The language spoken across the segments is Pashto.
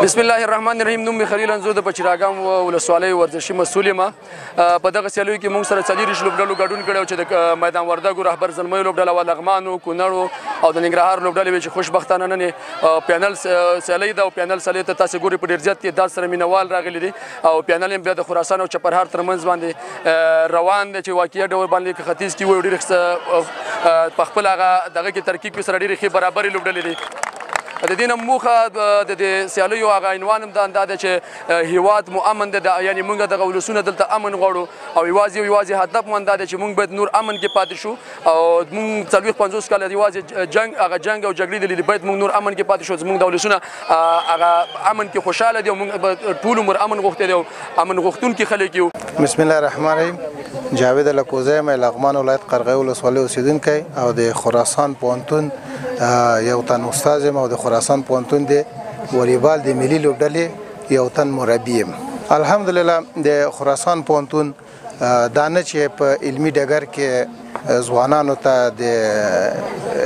بسم الله الرحمن الرحیم. نوم مې خلیل انځور د پچراګام ولسوالۍ ورزشي مسؤل یم. په دغه سیالیو کې موږ سره 40 لوبډلو ګډون کړی چې د میدان وردګو رهبر زلمیو لوبډله وه، لغمانو، کونړو او د ننګرهار لوبډلې وې چې خوشبختانه نن پینل سیالۍ ده او پینل سیالۍ ته تاسې ګورئ په ډېر زیات تعداد سره مینوال راغلي دي او پینل یې بیا د خراسان او چپرهار ترمنځ باندې روان دی چې واقعي ډول باندې که ختیځ کې وایو ډېرې په خپل هغه دغه کې ترکیب کې سره ډېرې ښې برابرې لوبډلې دي. د دې نه موخه د دې سیالیو هغه عنوان هم دا ده چې هیواد مو امن دی، یعنې موږ دغه ولسونه دلته امن غواړو او یوازې هدف مو دا دی چې موږ باید نور امن کې پاتې شو او موږ 40-50 کاله یوازې جنګ او جګړې دي، باید موږ نور امن کې پاتې شو. زموږ د ولسونه هغه امن کې خوشحاله دي او موږ ټول عمر امن غوښتي دي او امن غوښتونکي خلک یو. بسم الله الرحمن الرحیم. جاوید لکوزی یم، لغمان ولایت قرغې ولسوالۍ اوسېدونکی او د خراسان پوهنتون یو تن استاد یم او د خراسان پوهنتون د والیبال د ملي لوبډلې یو تن مربي یم. الحمدلله د خراسان پوهنتون دا نه چې په علمي ډګر کې ځوانانو ته د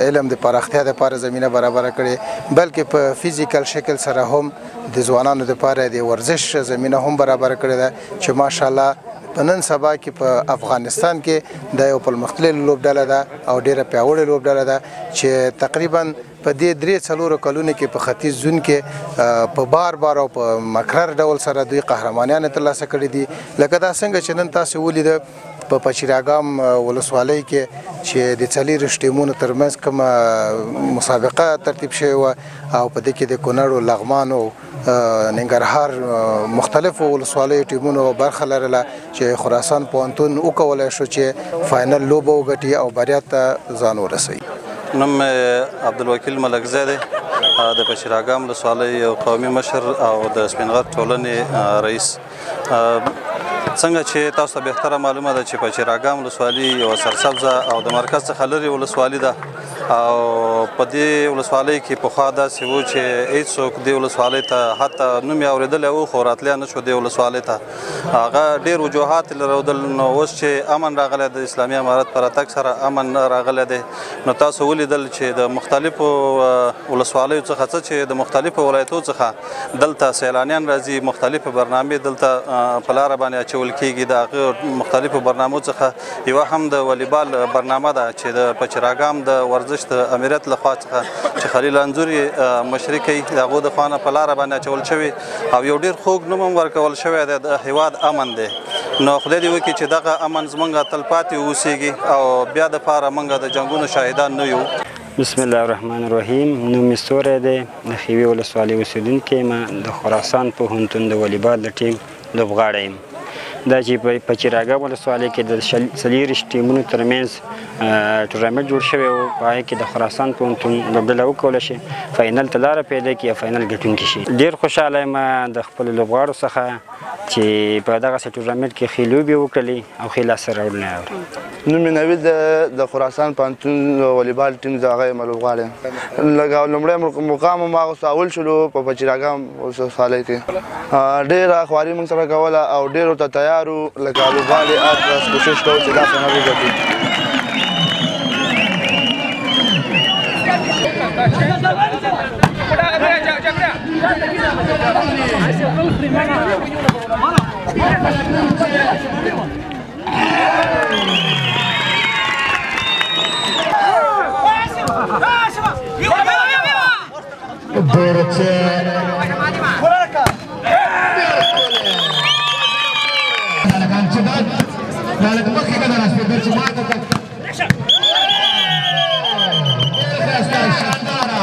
علم د پراختیا لپاره زمینه برابره کړې، بلکې په فزیکل شکل سره هم د ځوانانو لپاره د ورزش زمینه هم برابره کړې ده چې ماشاءالله په نن سبا کې په افغانستان کې دا یو پرمختللې لوبډله ده او ډېره پیاوړې لوبډله ده چې تقریبا په دې 3-4 کلونو کې په ختیځ زون کې په بار او په مکرر ډول سره دوی قهرمانیان ترلاسه کړي دي. لکه دا څنګه چې نن تاسو ولیده په پچراګام ولسوالۍ کې چې د 40 ټیمونو ترمنځ کومه مسابقه ترتیب شوې وه او په دې کې د کونړ، لغمان او ننګرهار مختلفو ولسوالیو ټیمونو برخه لرله چې خراسان پوهنتون وکولی شو چې فاینل لوبه وګټي او بریا ته ځان ورسوي. نوم عبدالوکیل ملکزی دی، د پچراګام ولسوالۍ یو قومي مشر او د سپین غر ټولنې رئیس. څنګه چې تاسو ته بهتره معلومه ده چې پچراګام ولسوالي یوه سرسبزه او د مرکز څخه لرې ولسوالي ده او په دې ولسوالۍ کې پخوا داسې و چې هېڅوک دې ولسوالۍ ته حتی نوم یې اورېدلی و خو راتلی نه شو دې ولسوالۍ ته. هغه ډېر وجوهات یې لرودل، نو اوس چې امن راغلی د اسلامي امارت په راتګ سره امن راغلی دی، نو تاسو ولیدل چې د مختلفو ولسوالیو څخه څه چې د مختلفو ولایتو څخه دلته سیلانیان راځي، مختلفې برنامې دلته په لاره باندې اچول کېږي. د هغه مختلفو برنامو څخه یوه هم د والیبال برنامه ده چې د پچراګام د ورزش د امریت لخوا څخه چې خلیل انځور یې مشري کوي، د هغو د خوا نه په لاره باندې اچول شوي او یو ډېر خوږ نوم هم ورکول شوی دی، د هیواد امن دی. نو خدای دې وکړي چې دغه امن زموږ تلپاتې واوسیږي او بیا دپاره موږ د جنګونو شاهدان نه یو. بسم الله الرحمن الرحیم. نوم مې ستوری دی، د خیوي ولسوالۍ اوسېدونکی یم، د خراسان پوهنتون د والیبال د ټیم لوبغاړی یم. دا چې په پچراګام ولسوالۍ کې د 40 ټیمونو ترمنځ ټورنمنټ جوړ شوی و، په هغې کې د خراسان پوهنتون لوبډله وکولی شي فاینل ته لاره پیدا کړي او فاینل ګټونکي شي. ډېر خوشحاله یم د خپلو لوبغاړو څخه چې په دغسې ټورنمنټ کې ښې لوبې وکړلې او ښې لاسته راوړنې راوړې. نوم مې نوید د خراسان پوهنتون والیبال ټیم د هغه یم لوبغاړی یم. لومړی مقام هم هغه اول شولو په پچراګام ولسوالۍ کې. ډېره خواري موږ سره کوله او ډېرو ته تیار وو، لکه لوبغاړي هر کوشش کوو چې دا فاینل وګټو. Shahdara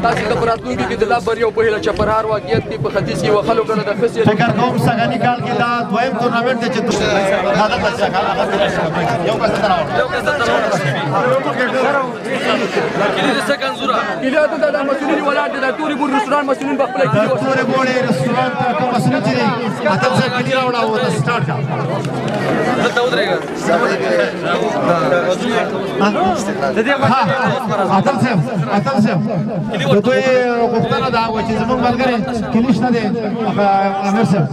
تاسې د راتلونکي کې د لا بریاو په هیله چپرهار واقعیت کې په ختیځ کې وخلو کړه د ښه سیالي فکر کوم سږني کال کې دا دویم تورنمنټ دی چې کلي دلته دا مسؤلین ولاړ دي دا تورې بور رستوران مسؤلین به خپله کلي تورې بورې رستورانټ کوم مسؤلین چې دی اتل صاحب کلي راوړه او ته سټارټ کا دلته ودرېږه اتل صاحب د دوی غوښتنه دا وه چې زموږ ملګری کلي شته دی امیر صاحب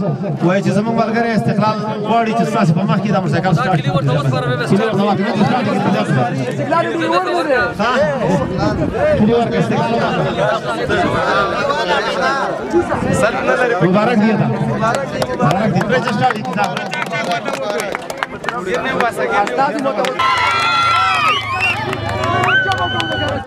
وایي چې زموږ ملګری استقلال غواړي چې ستاسې په مخ کې دا موټرسایکل سټارټ کړي مبارک دی مبارک دی پرې سټارټ کړه